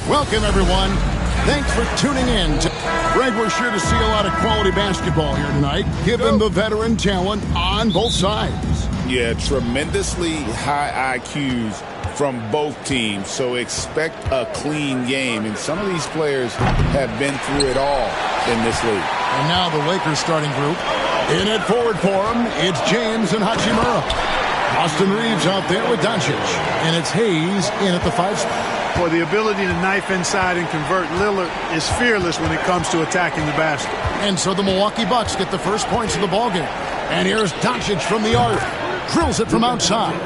Welcome, everyone. Thanks for tuning in. Greg, we're sure to see a lot of quality basketball here tonight, given the veteran talent on both sides. Yeah, tremendously high IQs from both teams, so expect a clean game. And some of these players have been through it all in this league. And now the Lakers starting group. In at forward for him, it's James and Hachimura. Austin Reeves out there with Doncic. And it's Hayes in at the 5 spot. For the ability to knife inside and convert, Lillard is fearless when it comes to attacking the basket. And so the Milwaukee Bucks get the first points of the ballgame. And here's Doncic from the arc. Drills it from outside.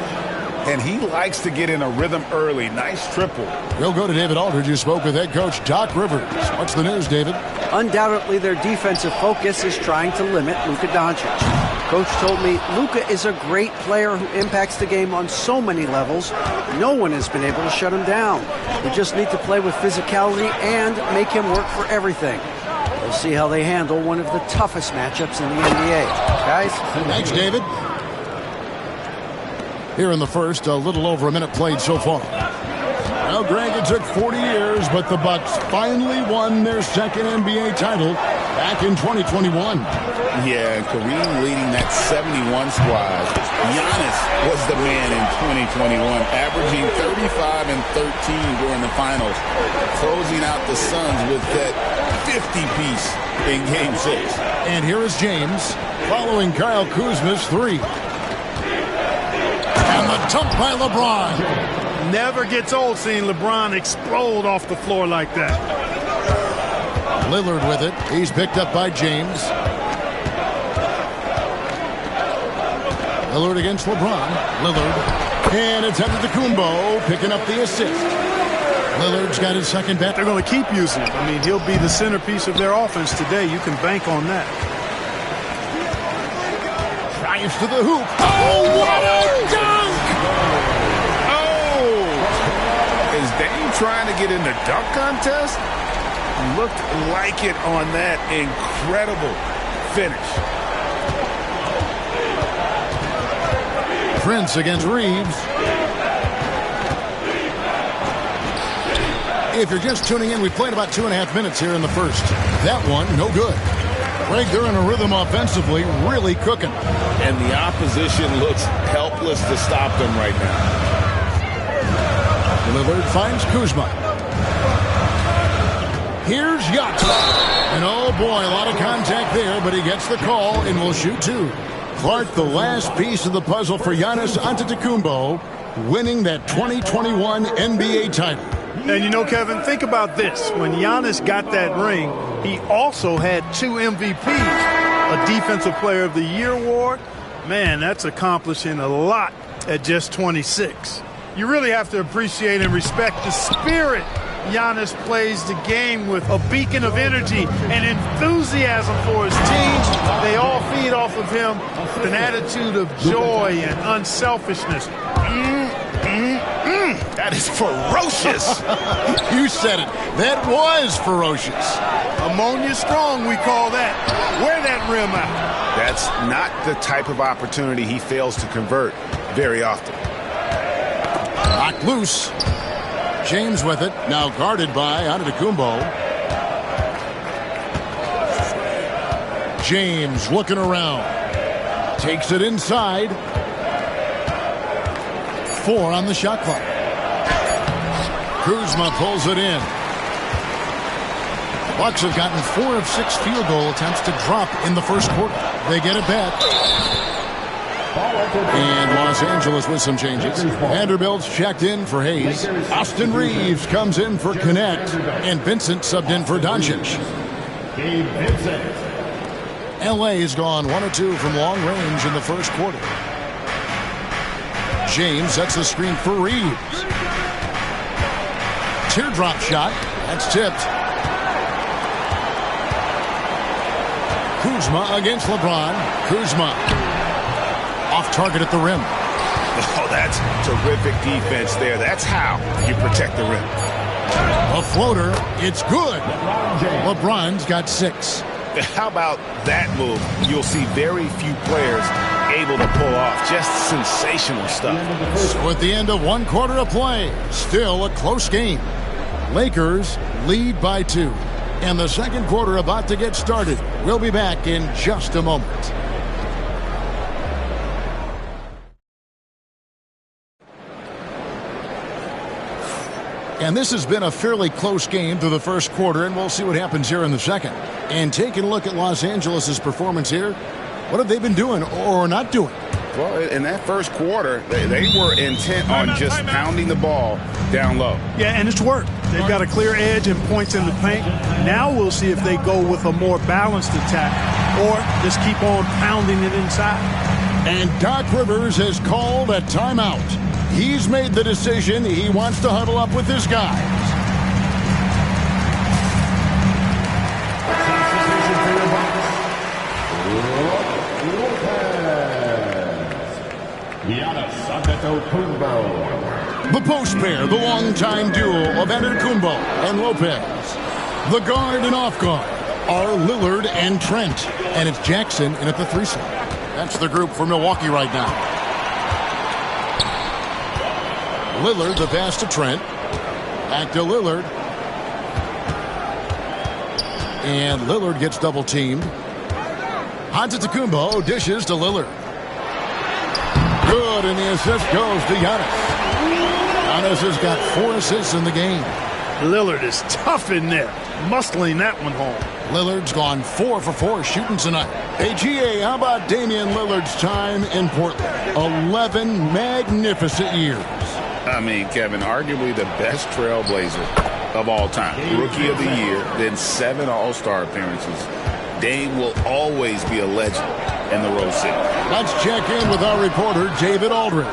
And he likes to get in a rhythm early. Nice triple. We'll go to David Aldridge, who spoke with head coach Doc Rivers. What's the news, David? Undoubtedly, their defensive focus is trying to limit Luka Doncic. Coach told me Luka is a great player who impacts the game on so many levels. No one has been able to shut him down. We just need to play with physicality and make him work for everything. We'll see how they handle one of the toughest matchups in the NBA. Guys? Thanks, David. Here in the first, a little over a minute played so far. Well, Greg, it took 40 years, but the Bucks finally won their second NBA title back in 2021. Yeah, and Kareem leading that 71 squad. Giannis was the man in 2021, averaging 35 and 13 during the finals, closing out the Suns with that 50-piece in Game 6. And here is James following Kyle Kuzma's 3. And the dunk by LeBron. Never gets old seeing LeBron explode off the floor like that. Lillard with it. He's picked up by James. Lillard against LeBron. Lillard. And it's Antetokounmpo picking up the assist. Lillard's got his second bet. They're going to keep using him. I mean, he'll be the centerpiece of their offense today. You can bank on that. Drives to the hoop. Oh, what a dunk! Oh! Is Dame trying to get in the dunk contest? Looked like it on that incredible finish. Prince against Reeves. If you're just tuning in, we played about 2.5 minutes here in the first. That one, no good. Greg, they're in a rhythm offensively, really cooking. And the opposition looks helpless to stop them right now. Lillard finds Kuzma. Here's Yacht. And oh boy, a lot of contact there, but he gets the call and will shoot 2. Clark, the last piece of the puzzle for Giannis Antetokounmpo, winning that 2021 NBA title. And you know, Kevin, think about this. When Giannis got that ring, he also had 2 MVPs, a Defensive Player of the Year award. Man, that's accomplishing a lot at just 26. You really have to appreciate and respect the spirit Giannis plays the game with, a beacon of energy and enthusiasm for his team. They all feed off of him with an attitude of joy and unselfishness. That is ferocious. You said it. That was ferocious. Ammonia strong, we call that. Wear that rim out. That's not the type of opportunity he fails to convert very often. Knocked loose. James with it. Now guarded by Antetokounmpo. James looking around. Takes it inside. 4 on the shot clock. Kuzma pulls it in. The Bucks have gotten 4 of 6 field goal attempts to drop in the first quarter. They get it back. And Los Angeles with some changes. Vanderbilt's checked in for Hayes. Austin Reeves comes in for Connect. And Vincent subbed in for Doncic. LA has gone 1 of 2 from long range in the first quarter. James sets the screen for Reeves. Teardrop shot. That's tipped. Kuzma against LeBron. Kuzma off target at the rim. Oh, that's terrific defense there. That's how you protect the rim. A floater. It's good. LeBron's got 6. How about that move? You'll see very few players able to pull off. Just sensational stuff. So at the end of 1 quarter of play, still a close game. Lakers lead by 2. And the second quarter about to get started. We'll be back in just a moment. And this has been a fairly close game through the first quarter, and we'll see what happens here in the second. And taking a look at Los Angeles' performance here, what have they been doing or not doing? Well, in that first quarter, they were intent on just pounding the ball down low. Yeah, and it's worked. They've got a clear edge and points in the paint. Now we'll see if they go with a more balanced attack or just keep on pounding it inside. And Doc Rivers has called a timeout. He's made the decision. He wants to huddle up with his guys. The post pair, the longtime duo of Antetokounmpo and Lopez. The guard and off guard are Lillard and Trent. And it's Jackson in at the 3 slot. That's the group for Milwaukee right now. Lillard, the pass to Trent. Back to Lillard. And Lillard gets double teamed. Antetokounmpo dishes to Lillard. Good, and the assist goes to Giannis. Giannis has got 4 assists in the game. Lillard is tough in there, muscling that one home. Lillard's gone 4 for 4 shooting tonight. Hey, GA, how about Damian Lillard's time in Portland? 11 magnificent years. I mean, Kevin, arguably the best trailblazer of all time. Rookie of the year, then 7 All-Star appearances. Dame will always be a legend in the Rose City. Let's check in with our reporter, David Aldridge.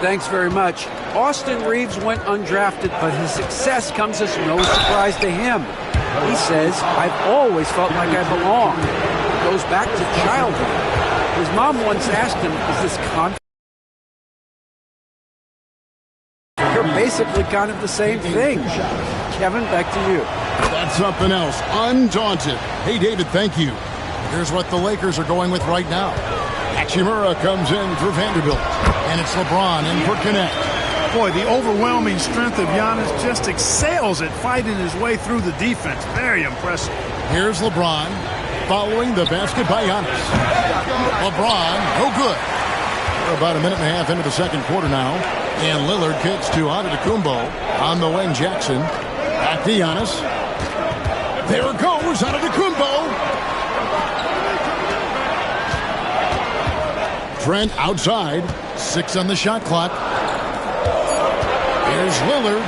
Thanks very much. Austin Reeves went undrafted, but his success comes as no surprise to him. He says, "I've always felt like I belong." It goes back to childhood. His mom once asked him, "Is this confidence?" You're basically kind of the same thing. Kevin, back to you. That's something else. Undaunted. Hey, David, thank you. Here's what the Lakers are going with right now. Hachimura comes in through Vanderbilt. And it's LeBron in for Connect. Boy, the overwhelming strength of Giannis just excels at fighting his way through the defense. Very impressive. Here's LeBron following the basket by Giannis. LeBron, no good. We're about a minute and a half into the second quarter now. And Lillard kicks to Antetokounmpo. On the wing, Jackson. Back to Giannis. There it goes, Antetokounmpo. Trent outside. 6 on the shot clock. Here's Lillard.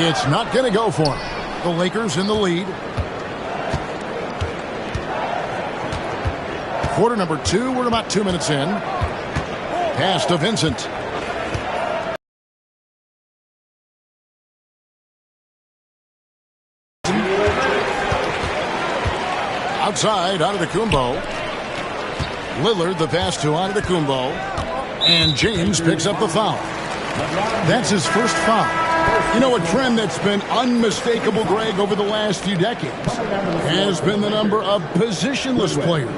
It's not going to go for him. The Lakers in the lead. Quarter number 2. We're about 2 minutes in. Pass to Vincent. Outside, Antetokounmpo. Lillard, the pass to Antetokounmpo. And James picks up the foul. That's his first foul. You know, a trend that's been unmistakable, Greg, over the last few decades has been the number of positionless players.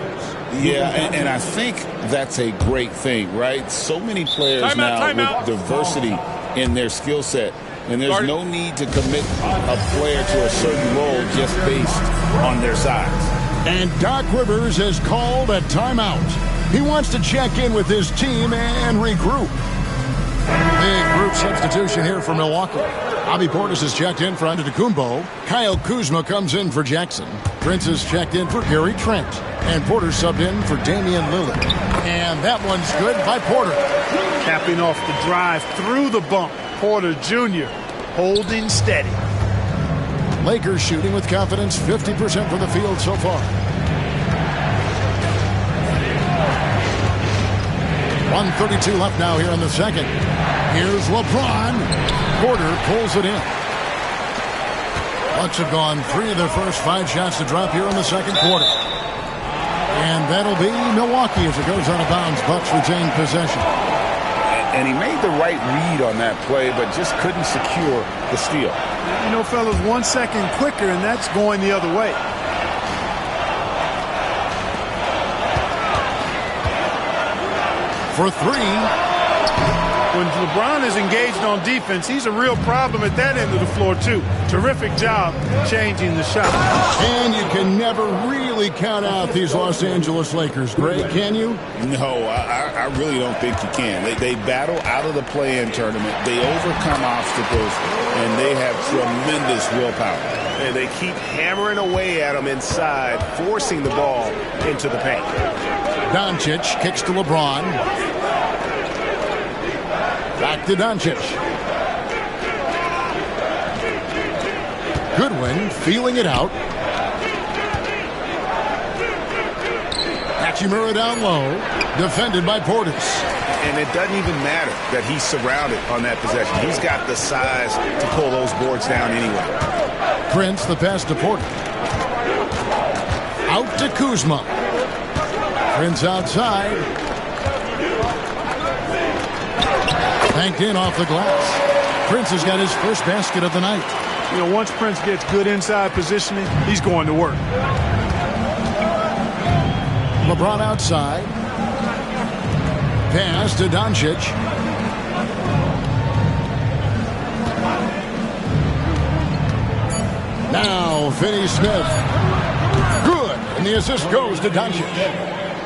Yeah, and I think that's a great thing, right? So many players with diversity in their skill set, and there's no need to commit a player to a certain role just based on their size. And Doc Rivers has called a timeout. He wants to check in with his team and regroup. Big group substitution here for Milwaukee. Bobby Portis has checked in for Antetokounmpo. Kyle Kuzma comes in for Jackson. Prince has checked in for Gary Trent. And Porter subbed in for Damian Lillard. And that one's good by Porter. Capping off the drive through the bump. Porter Jr. holding steady. Lakers shooting with confidence, 50% from the field so far. 1:32 left now here in the second. Here's LeBron. Porter pulls it in. Bucks have gone 3 of their first 5 shots to drop here in the second quarter. And that'll be Milwaukee as it goes out of bounds. Bucks retain possession. And he made the right read on that play, but just couldn't secure the steal. You know, fellas, 1 second quicker, and that's going the other way. For 3. When LeBron is engaged on defense, he's a real problem at that end of the floor, too. Terrific job changing the shot. And you can never really count out these Los Angeles Lakers, Greg, can you? No, I really don't think you can. They battle out of the play-in tournament. They overcome obstacles, and they have tremendous willpower. And they keep hammering away at them inside, forcing the ball into the paint. Doncic kicks to LeBron. Back to Doncic. Goodwin feeling it out. Hachimura down low. Defended by Portis. And it doesn't even matter that he's surrounded on that possession. He's got the size to pull those boards down anyway. Prince, the pass to Portis. Out to Kuzma. Prince outside. Banked in off the glass. Prince has got his first basket of the night. You know, once Prince gets good inside positioning, he's going to work. LeBron outside. Pass to Doncic. Now Finney-Smith. Good. And the assist goes to Doncic.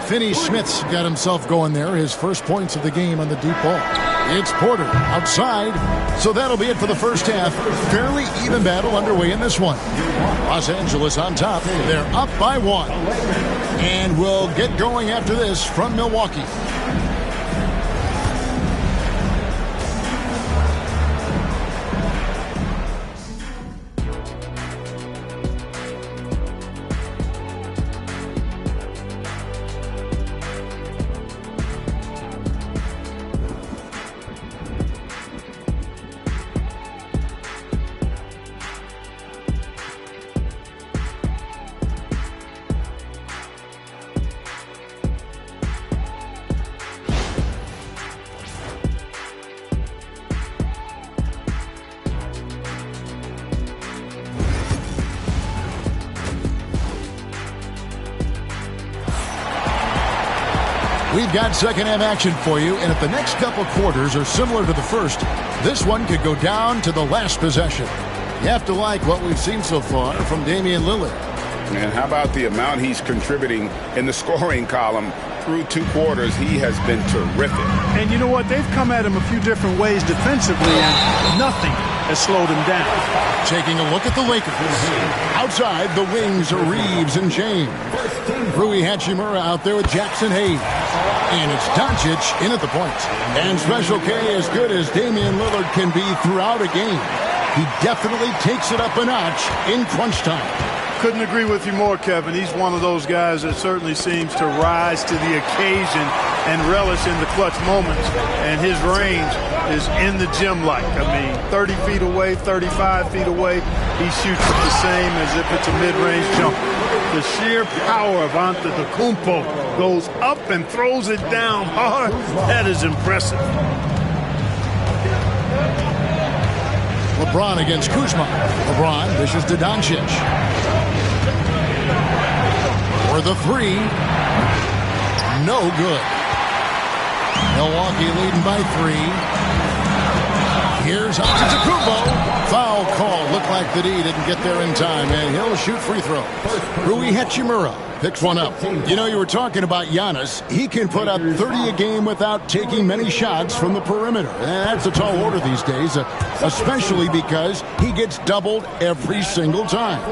Finney-Smith's got himself going there. His first points of the game on the deep ball. It's Porter outside. So that'll be it for the first half. Fairly even battle underway in this one. Los Angeles on top. They're up by 1. And we'll get going after this from Milwaukee. We've got second half action for you, and if the next couple quarters are similar to the first, this one could go down to the last possession. You have to like what we've seen so far from Damian Lillard. And how about the amount he's contributing in the scoring column? Through 2 quarters, he has been terrific. And you know what? They've come at him a few different ways defensively, and nothing has slowed him down. Taking a look at the Lakers. Outside, the wings are Reeves and James. Rui Hachimura out there with Jackson Hayes. And it's Doncic in at the point. And Special K, as good as Damian Lillard can be throughout a game, he definitely takes it up a notch in crunch time. Couldn't agree with you more, Kevin. He's one of those guys that certainly seems to rise to the occasion and relish in the clutch moments. And his range is in the gym-like. I mean, 30 feet away, 35 feet away, he shoots it the same as if it's a mid-range jump. The sheer power of Antetokounmpo goes up and throws it down hard. That is impressive. LeBron against Kuzma. LeBron dishes to Doncic. For the 3. No good. Milwaukee leading by 3. Here's Antetokounmpo. Foul call. Looked like the D didn't get there in time, and he'll shoot free throws. Rui Hachimura picks one up. You know, you were talking about Giannis. He can put up 30 a game without taking many shots from the perimeter. And that's a tall order these days, especially because he gets doubled every single time.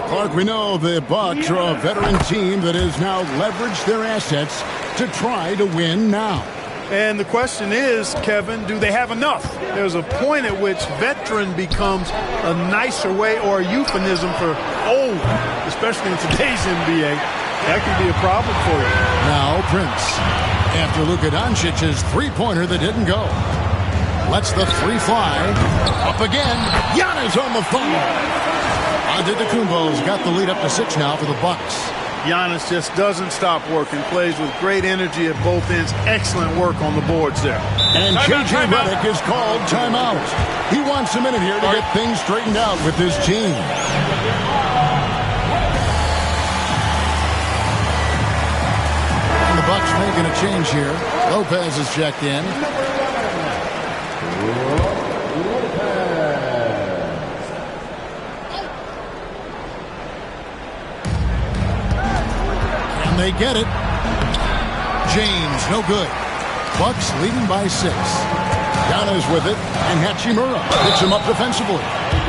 Clark, we know the Bucks are a veteran team that has now leveraged their assets to try to win now. And the question is, Kevin, do they have enough? There's a point at which veteran becomes a nicer way or a euphemism for old, especially in today's NBA. That can be a problem for you. Now Prince, after Luka Doncic's three-pointer that didn't go. Lets the 3 fly. Up again. Giannis on the phone. Antetokounmpo's got the lead up to 6 now for the Bucks. Giannis just doesn't stop working, plays with great energy at both ends. Excellent work on the boards there. And J.J. Redick is called timeout. He wants a minute here to get things straightened out with his team. And the Bucks making a change here. Lopez is checked in. And they get it. James, no good. Bucks leading by 6. Giannis with it, and Hachimura picks him up defensively.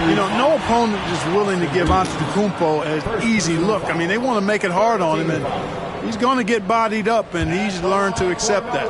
You know, no opponent is willing to give Antetokounmpo an easy look. I mean, they want to make it hard on him, and he's going to get bodied up, and he's learned to accept that.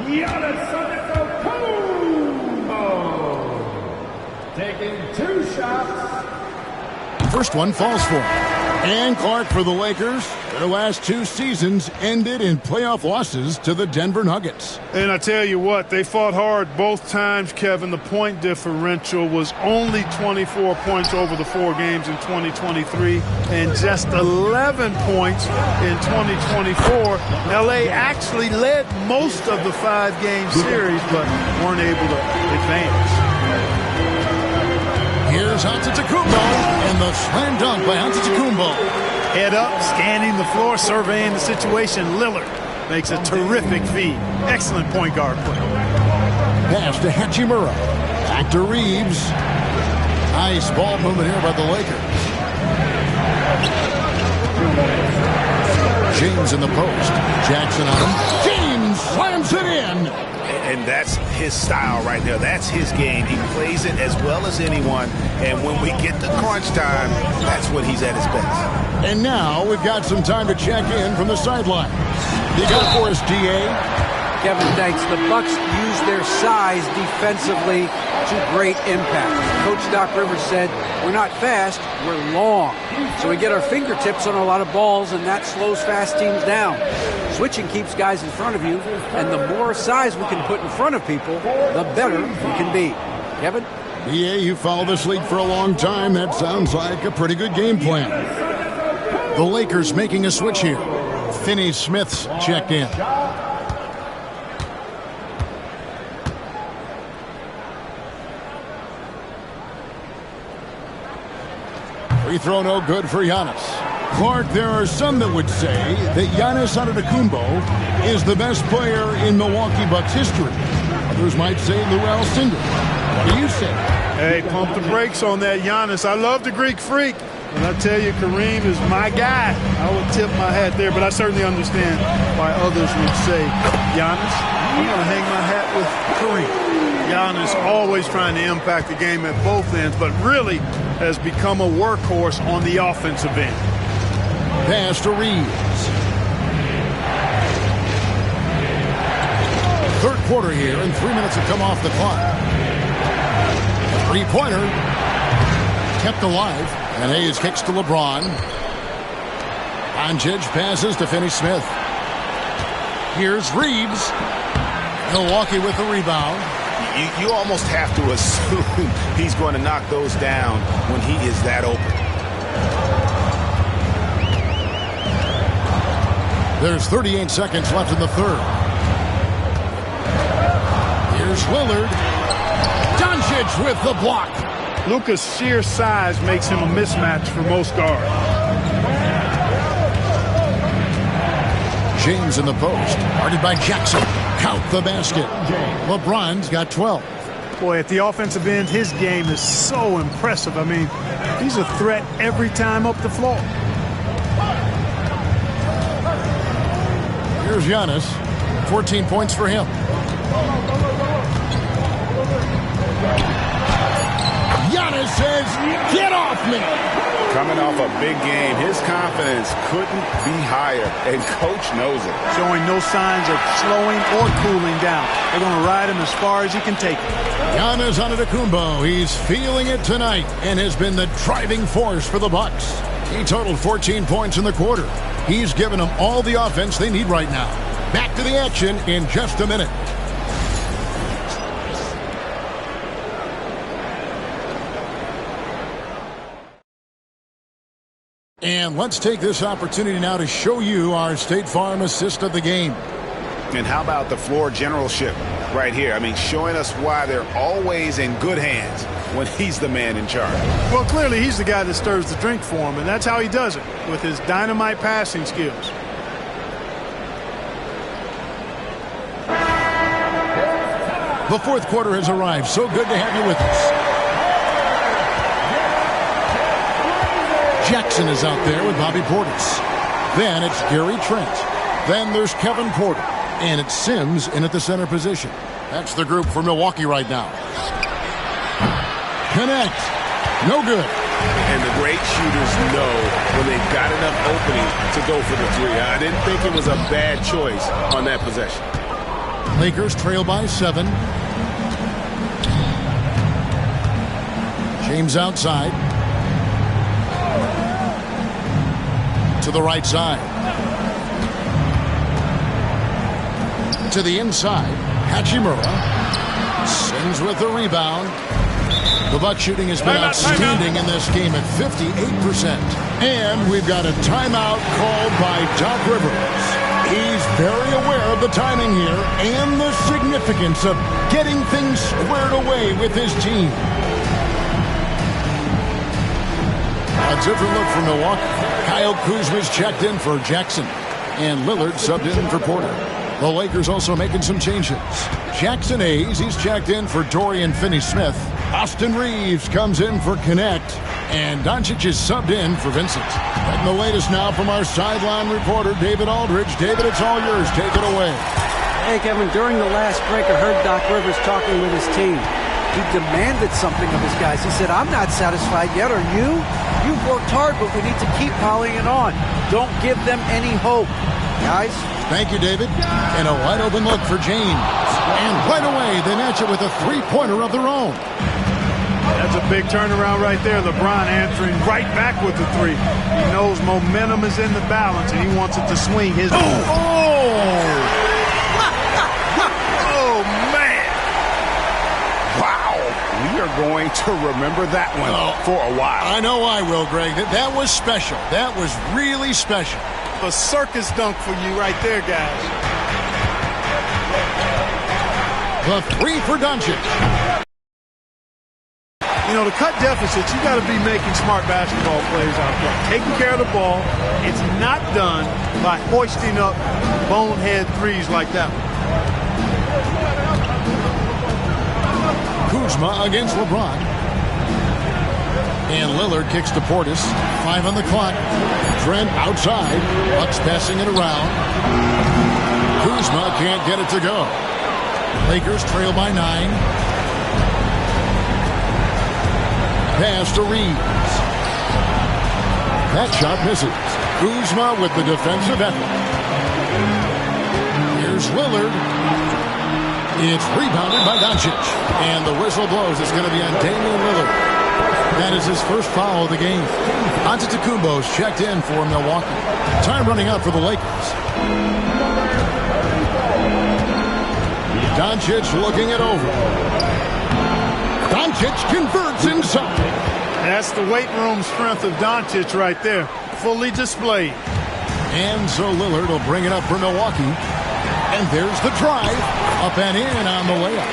Giannis Antetokounmpo taking 2 shots. First one falls for him. And Clark for the Lakers. Their last 2 seasons ended in playoff losses to the Denver Nuggets. And I tell you what, they fought hard both times, Kevin. The point differential was only 24 points over the 4 games in 2023 and just 11 points in 2024. LA actually led most of the 5-game series, but weren't able to advance. Here's Antetokounmpo, and the slam dunk by Antetokounmpo. Head up, scanning the floor, surveying the situation. Lillard makes a terrific feed. Excellent point guard play. Pass to Hachimura. Back to Reeves. Nice ball movement here by the Lakers. James in the post. Jackson on him. James slams it in. And that's his style right there. That's his game. He plays it as well as anyone. And when we get to crunch time, that's when he's at his best. And now we've got some time to check in from the sideline. You got it for us, DA. Kevin, thanks. The Bucks use their size defensively to great impact. Coach Doc Rivers said, we're not fast, we're long. So we get our fingertips on a lot of balls, and that slows fast teams down. Switching keeps guys in front of you, and the more size we can put in front of people, the better we can be. Kevin? DA, you followed this league for a long time. That sounds like a pretty good game plan. The Lakers making a switch here. Finney-Smith's checked in. Free throw no good for Giannis. Clark, there are some that would say that Giannis Antetokounmpo is the best player in Milwaukee Bucks history. Others might say Lou Alcindor. What do you say? Hey, pump the brakes on that Giannis. I love the Greek Freak. And I tell you, Kareem is my guy. I would tip my hat there, but I certainly understand why others would say, Giannis, I'm going to hang my hat with Kareem. Giannis always trying to impact the game at both ends, but really has become a workhorse on the offensive end. Pass to Reeves. Third quarter here, and 3 minutes have come off the clock. Three-pointer kept alive, and Hayes kicks to LeBron. Doncic passes to Finney-Smith. Here's Reeves. Milwaukee with the rebound. You almost have to assume he's going to knock those down when he is that open. There's 38 seconds left in the third. Here's Lillard. Doncic with the block. Luka's sheer size makes him a mismatch for most guards. James in the post. Guarded by Jackson. Count the basket. LeBron's got 12. Boy, at the offensive end, his game is so impressive. I mean, he's a threat every time up the floor. Here's Giannis. 14 points for him. Giannis says, get off me. Coming off a big game, his confidence couldn't be higher, and coach knows it. Showing no signs of slowing or cooling down. They're going to ride him as far as he can take him. Giannis Antetokounmpo, he's feeling it tonight and has been the driving force for the Bucks. He totaled 14 points in the quarter. He's given them all the offense they need right now. Back to the action in just a minute. And let's take this opportunity now to show you our State Farm assist of the game. And how about the floor generalship right here? I mean, showing us why they're always in good hands when he's the man in charge. Well, clearly he's the guy that stirs the drink for him, and that's how he does it, with his dynamite passing skills. The fourth quarter has arrived. So good to have you with us. Jackson is out there with Bobby Portis. Then it's Gary Trent. Then there's Kevin Porter. And it's Sims in at the center position. That's the group for Milwaukee right now. Connect. No good. And the great shooters know when they've got enough opening to go for the three. I didn't think it was a bad choice on that possession. Lakers trail by 7. James outside. To the right side. To the inside. Hachimura sends with the rebound. The Buck shooting has been outstanding in this game at 58%. And we've got a timeout called by Doc Rivers. He's very aware of the timing here and the significance of getting things squared away with his team. A different look for Milwaukee. Kyle Kuzma's checked in for Jackson. And Lillard subbed in for Porter. The Lakers also making some changes. Jackson Hayes, he's checked in for Dorian Finney-Smith. Austin Reeves comes in for Connect. And Doncic is subbed in for Vincent. And the latest now from our sideline reporter, David Aldridge. David, it's all yours. Take it away. Hey, Kevin, during the last break, I heard Doc Rivers talking with his team. He demanded something of his guys. He said, I'm not satisfied yet, are you? You've worked hard, but we need to keep piling it on. Don't give them any hope. Guys? Thank you, David. And a wide open look for James. And right away, they match it with a three-pointer of their own. That's a big turnaround right there. LeBron answering right back with the three. He knows momentum is in the balance, and he wants it to swing his... Oh, man. Wow. We are going to remember that one for a while. I know I will, Greg. That was special. That was really special. A circus dunk for you right there, guys. The three for Doncic. You know, to cut deficits, you got to be making smart basketball plays out there. Taking care of the ball. It's not done by hoisting up bonehead threes like that one. Kuzma against LeBron. And Lillard kicks to Portis. 5 on the clock. Trent outside. Bucks passing it around. Kuzma can't get it to go. Lakers trail by 9. Pass to Reeves. That shot misses. Kuzma with the defensive effort. Here's Lillard. It's rebounded by Doncic. And the whistle blows. It's going to be on Damian Lillard. That is his first foul of the game. Antetokounmpo's checked in for Milwaukee. Time running out for the Lakers. Doncic looking it over. Doncic converts inside. That's the weight room strength of Doncic right there. Fully displayed. And so Lillard will bring it up for Milwaukee. And there's the drive. Up and in on the layup.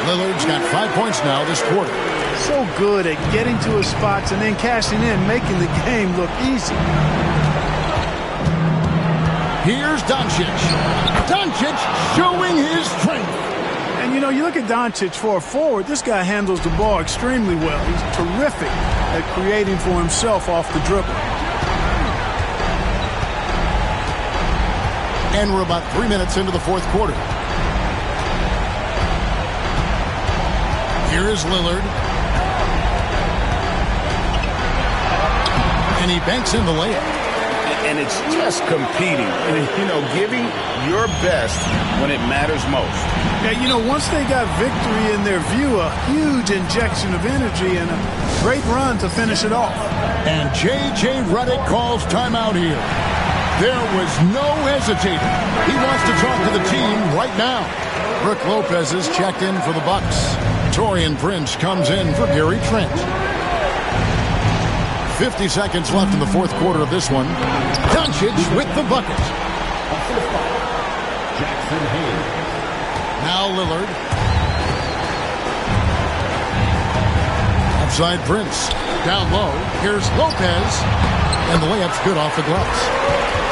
Lillard's got 5 points now this quarter. So good at getting to his spots and then cashing in, making the game look easy. Here's Doncic. Doncic showing his strength. And, you know, you look at Doncic for a forward, this guy handles the ball extremely well. He's terrific at creating for himself off the dribble. And we're about 3 minutes into the fourth quarter. Here is Lillard. And he banks in the layup. And it's just competing. And, you know, giving your best when it matters most. Yeah, you know, once they got victory in their view, a huge injection of energy and a great run to finish it off. And J.J. Redick calls timeout here. There was no hesitating. He wants to talk to the team right now. Brook Lopez is checked in for the Bucks. Taurean Prince comes in for Gary Trent. 50 seconds left in the fourth quarter of this one. Doncic with the bucket. Now Lillard. Outside Prince. Down low. Here's Lopez. And the layup's good off the gloves.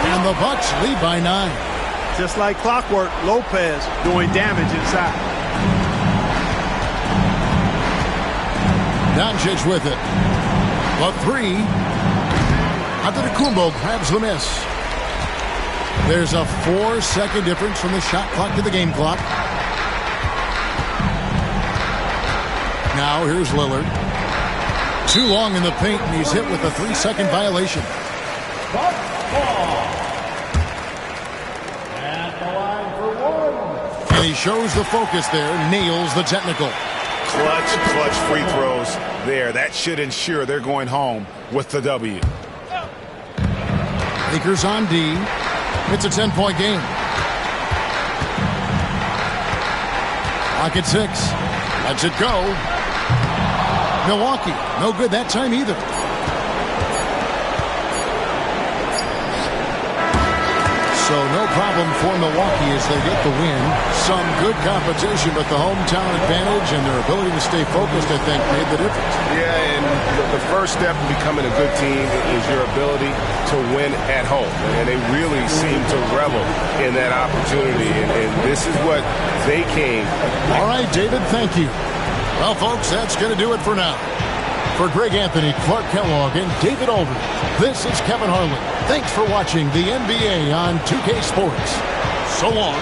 And the Bucks lead by 9. Just like clockwork, Lopez doing damage inside. Doncic with it. The three. Antetokounmpo grabs the miss. There's a 4-second difference from the shot clock to the game clock. Now here's Lillard. Too long in the paint, and he's hit with a 3-second violation. At the line for 1. And he shows the focus there, nails the technical. Clutch free throws there. That should ensure they're going home with the W. Lakers on D. It's a 10-point game. Clock at 6. Lets it go. Milwaukee, no good that time either. So no problem for Milwaukee as they get the win. Some good competition, but the hometown advantage and their ability to stay focused, I think, made the difference. Yeah, and the first step in becoming a good team is your ability to win at home. And they really seem to revel in that opportunity, and this is what they came. All right, David, thank you. Well, folks, that's going to do it for now. For Greg Anthony, Clark Kellogg, and David Aldridge, this is Kevin Harlan. Thanks for watching the NBA on 2K Sports. So long.